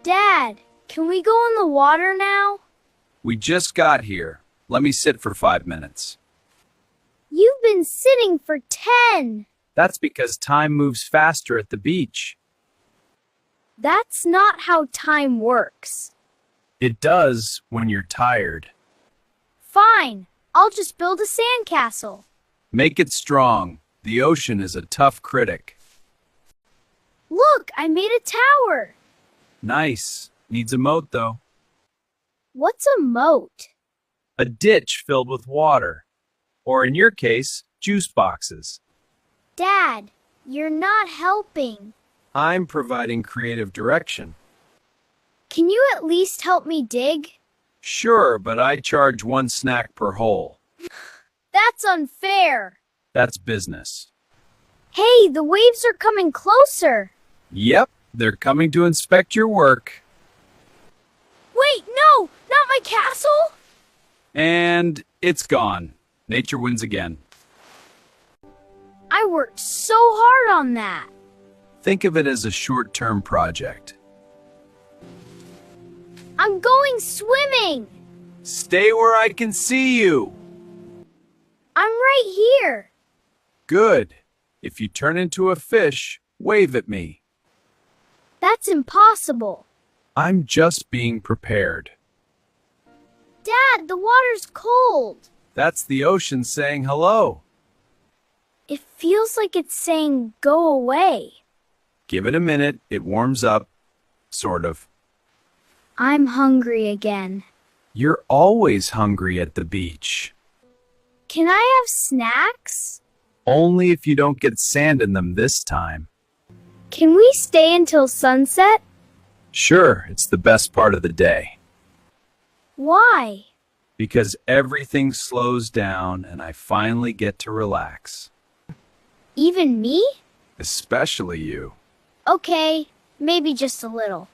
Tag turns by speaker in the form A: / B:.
A: Dad, can we go in the water now?
B: We just got here. Let me sit for 5 minutes.
A: You've been sitting for 10.
B: That's because time moves faster at the beach.
A: That's not how time works.
B: It does when you're tired.
A: Fine, I'll just build a sandcastle.
B: Make it strong. The ocean is a tough critic.
A: Look, I made a tower.
B: Nice. Needs a moat, though.
A: What's a moat?
B: A ditch filled with water. Or in your case, juice boxes.
A: Dad, you're not helping.
B: I'm providing creative direction.
A: Can you at least help me dig?
B: Sure, but I charge 1 snack per hole.
A: That's unfair.
B: That's business.
A: Hey, the waves are coming closer.
B: Yep, they're coming to inspect your work.
A: Wait, no, not my castle.
B: And it's gone. Nature wins again.
A: I worked so hard on that.
B: Think of it as a short-term project.
A: I'm going swimming.
B: Stay where I can see you.
A: I'm right here.
B: Good. If you turn into a fish, wave at me.
A: That's impossible.
B: I'm just being prepared.
A: Dad, the water's cold.
B: That's the ocean saying hello.
A: It feels like it's saying go away.
B: Give it a minute, it warms up. Sort of.
A: I'm hungry again.
B: You're always hungry at the beach.
A: Can I have snacks?
B: Only if you don't get sand in them this time.
A: Can we stay until sunset?
B: Sure, it's the best part of the day.
A: Why?
B: Because everything slows down and I finally get to relax.
A: Even me?
B: Especially you.
A: Okay, maybe just a little.